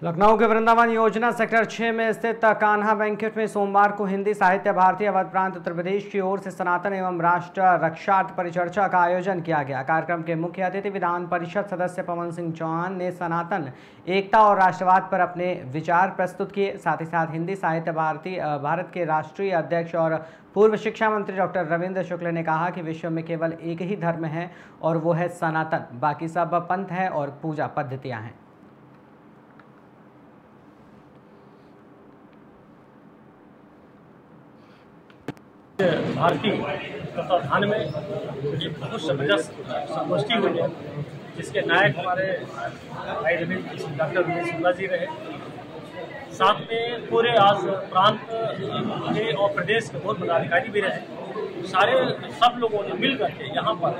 लखनऊ के वृंदावन योजना सेक्टर 6 में स्थित कान्हा बैंक्वेट में सोमवार को हिंदी साहित्य भारती अवध प्रांत उत्तर प्रदेश की ओर से सनातन एवं राष्ट्र रक्षार्थ परिचर्चा का आयोजन किया गया। कार्यक्रम के मुख्य अतिथि विधान परिषद सदस्य पवन सिंह चौहान ने सनातन एकता और राष्ट्रवाद पर अपने विचार प्रस्तुत किए। साथ ही साथ हिंदी साहित्य भारती भारत के राष्ट्रीय अध्यक्ष और पूर्व शिक्षा मंत्री डॉक्टर रविंद्र शुक्ल ने कहा कि विश्व में केवल एक ही धर्म है और वो है सनातन, बाकी सब पंथ हैं और पूजा पद्धतियाँ हैं। भारतीय तत्वाधान में एक बहुत जबरदस्त संगोष्ठी हुई है, जिसके नायक हमारे भाई डॉक्टर रविंद्र शुक्ला जी रहे। साथ में पूरे आज प्रांत के और प्रदेश के बहुत पदाधिकारी भी रहे। सब लोगों ने मिल करके यहाँ पर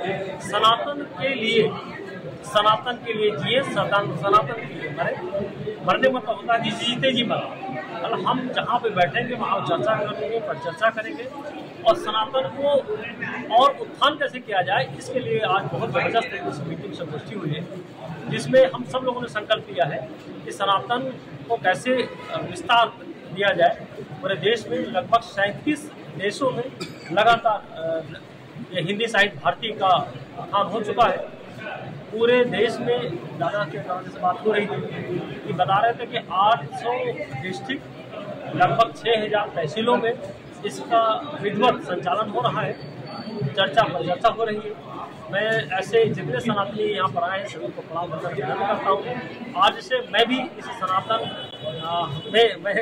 सनातन के लिए जिए, सनातन के लिए मरने मतलब होता है कि जीते जी मरा। मतलब हम जहाँ पे बैठेंगे वहाँ चर्चा करेंगे, परिचर्चा करेंगे और सनातन को और उत्थान कैसे किया जाए, इसके लिए आज बहुत ज़बरदस्त एक मीटिंग संगोष्ठी हुई है, जिसमें हम सब लोगों ने संकल्प लिया है कि सनातन को कैसे विस्तार दिया जाए। पूरे देश में लगभग 37 देशों में लगातार ये हिंदी साहित्य भारती का उत्थान हो चुका है। पूरे देश में दादा के दादा से बात हो रही थी कि बता रहे थे कि 800 डिस्ट्रिक्ट लगभग 6000 तहसीलों में इसका विधिवत संचालन हो रहा है, परिचर्चा हो रही है। मैं ऐसे जितने सनातनी यहाँ पर आए हैं सभी को प्रणाम करना करता हूँ। आज से मैं भी इस सनातन मैं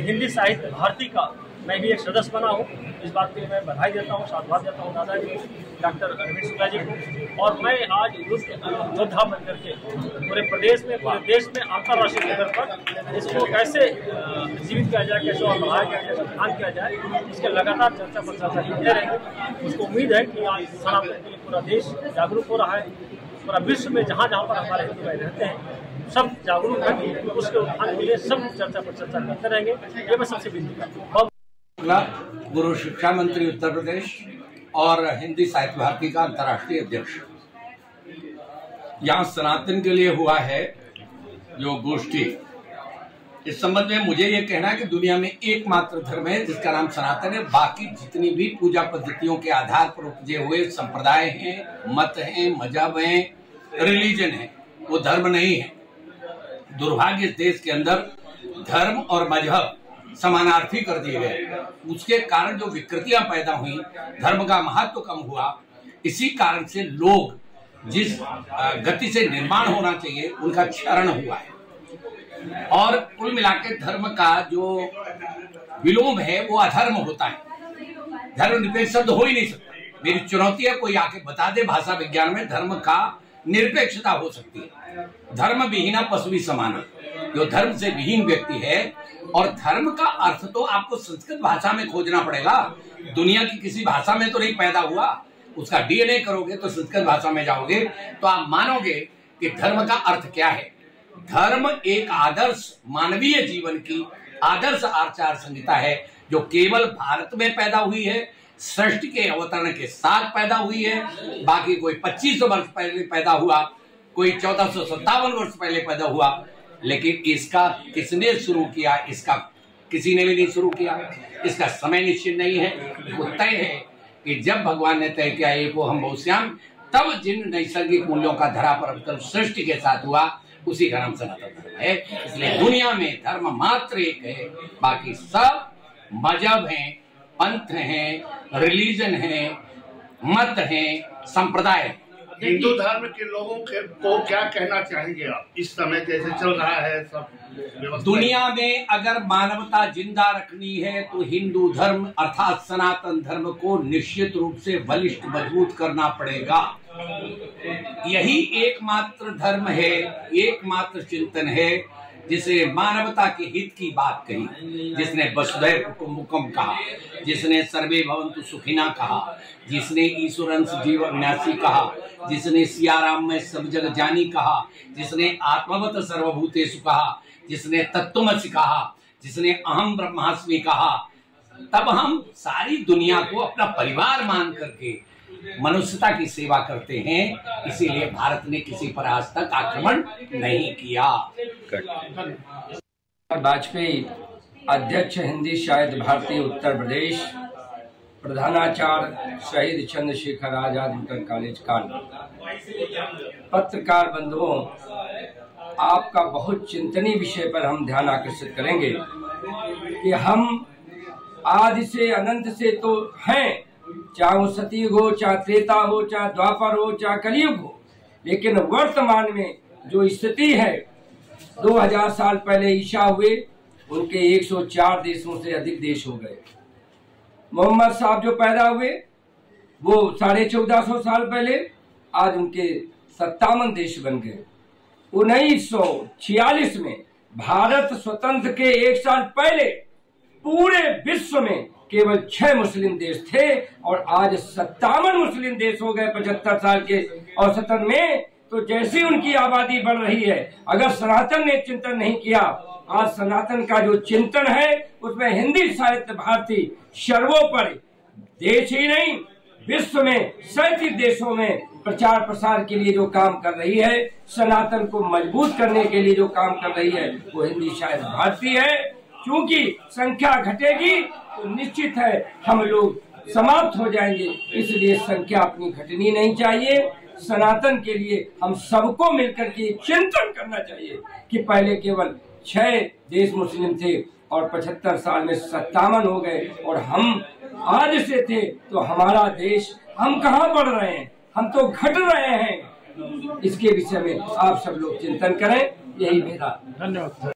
हिंदी साहित्य भारती का मैं भी एक सदस्य बना हूँ। इस बात की मैं बधाई देता हूँ, साधुवाद देता हूँ दादा जी, डॉक्टर रविंद्र शुक्ला जी को। और मैं आज योद्धा बन करके पूरे प्रदेश में, पूरे देश में अंतर्राष्ट्रीय स्तर पर इसको कैसे जीवित किया जाए, कैसे और बढ़ाया जाए, कैसे ध्यान किया जाए, इसके लगातार चर्चा करते रहेंगे। उसको उम्मीद है कि आज सनातन के लिए पूरा देश जागरूक हो रहा है। पूरा विश्व में जहाँ जहाँ पर हमारे हिंदू भाई रहते हैं सब जागरूक हैं, उसके उत्थान के लिए सब चर्चा करते रहेंगे। ये मैं सबसे विनती करता हूँ। पूर्व शिक्षा मंत्री उत्तर प्रदेश और हिंदी साहित्य भारती का अंतर्राष्ट्रीय अध्यक्ष, यहाँ सनातन के लिए हुआ है जो गोष्ठी। इस संबंध में मुझे ये कहना है कि दुनिया में एकमात्र धर्म है जिसका नाम सनातन है। बाकी जितनी भी पूजा पद्धतियों के आधार पर उपजे हुए संप्रदाय हैं, मत हैं, मजहब हैं, रिलीजन है, वो धर्म नहीं है। दुर्भाग्य इस देश के अंदर धर्म और मजहब समानार्थी कर दिए गए। उसके कारण जो विकृतियां पैदा हुई, धर्म का महत्व कम हुआ। इसी कारण से लोग जिस गति से निर्माण होना चाहिए उनका क्षरण हुआ है। और कुल मिलाकर धर्म का जो विलोम है वो अधर्म होता है। धर्म निरपेक्ष शब्द हो ही नहीं सकता। मेरी चुनौती है कोई आके बता दे भाषा विज्ञान में धर्म का निरपेक्षता हो सकती है। धर्म विहीना पशु समाना, जो धर्म से विहीन व्यक्ति है। और धर्म का अर्थ तो आपको संस्कृत भाषा में खोजना पड़ेगा, दुनिया की किसी भाषा में तो नहीं पैदा हुआ। उसका डीएनए करोगे तो संस्कृत भाषा में जाओगे तो आप मानोगे कि धर्म का अर्थ क्या है। धर्म एक आदर्श मानवीय जीवन की आदर्श आचार संहिता है, जो केवल भारत में पैदा हुई है, सृष्टि के अवतरण के साथ पैदा हुई है। बाकी कोई 2500 वर्ष पहले पैदा हुआ, कोई 1457 वर्ष पहले पैदा हुआ, लेकिन इसका किसने शुरू किया, इसका किसी ने भी नहीं शुरू किया। इसका समय निश्चित नहीं है। वो तय है कि जब भगवान ने तय किया एको हम बहुश्याम, तब जिन नैसर्गिक मूल्यों का धरा पर अवतरण सृष्टि के साथ हुआ, उसी का नाम सनातन धर्म है। इसलिए दुनिया में धर्म मात्र एक है, बाकी सब मजहब हैं, पंथ हैं, रिलीजन हैं, मत हैं, संप्रदाय हैं। हिंदू धर्म के लोगों को क्या कहना चाहेंगे आप, इस समय जैसे चल रहा है सब दुनिया में? अगर मानवता जिंदा रखनी है तो हिंदू धर्म अर्थात सनातन धर्म को निश्चित रूप से बलिष्ठ मजबूत करना पड़ेगा। यही एकमात्र धर्म है, एकमात्र चिंतन है जिसने मानवता के हित की बात कही, जिसने वसुधैव कुटुंबकम कहा, जिसने सर्वे भवन्तु सुखिना कहा, जिसने ईश्वरंस जीव विनाशी कहा, जिसने सियाराम में सब जग जानी कहा, जिसने आत्मवत सर्वभूतेषु कहा, जिसने तत्त्वमसि कहा, जिसने अहम ब्रह्मास्मि कहा। तब हम सारी दुनिया को अपना परिवार मान करके मनुष्यता की सेवा करते हैं, इसीलिए भारत ने किसी पर आज तक आक्रमण नहीं किया। वाजपेयी अध्यक्ष हिंदी साहित्य भारती उत्तर प्रदेश, प्रधानाचार्य शहीद चंद्रशेखर आजाद इंटर कॉलेज कानपुर। पत्रकार बंधुओं, आपका बहुत चिंतनीय विषय पर हम ध्यान आकर्षित करेंगे कि हम आदि से अनंत से तो हैं, चाहे वो सतयुग हो, चाहे त्रेता हो, चाहे द्वापर हो, चाहे कलयुग हो, लेकिन वर्तमान में जो स्थिति है 2000 साल पहले ईसा हुए उनके 104 देशों से अधिक देश हो गए। मोहम्मद साहब जो पैदा हुए वो 1450 साल पहले, आज उनके 57 देश बन गए। 1946 में भारत स्वतंत्र के एक साल पहले पूरे विश्व में केवल 6 मुस्लिम देश थे और आज 57 मुस्लिम देश हो गए 75 साल के औसतन में। तो जैसी उनकी आबादी बढ़ रही है, अगर सनातन ने चिंतन नहीं किया, आज सनातन का जो चिंतन है उसमें हिंदी साहित्य भारती सर्वोपरि, देश ही नहीं विश्व में 37 देशों में प्रचार प्रसार के लिए जो काम कर रही है, सनातन को मजबूत करने के लिए जो काम कर रही है, वो हिंदी साहित्य भारती है। क्योंकि संख्या घटेगी तो निश्चित है हम लोग समाप्त हो जाएंगे, इसलिए संख्या अपनी घटनी नहीं चाहिए। सनातन के लिए हम सबको मिलकर के चिंतन करना चाहिए कि पहले केवल 6 देश मुस्लिम थे और 75 साल में 57 हो गए, और हम आज से थे तो हमारा देश, हम कहाँ बढ़ रहे हैं, हम तो घट रहे हैं। इसके विषय में आप सब लोग चिंतन करें, यही मेरा धन्यवाद।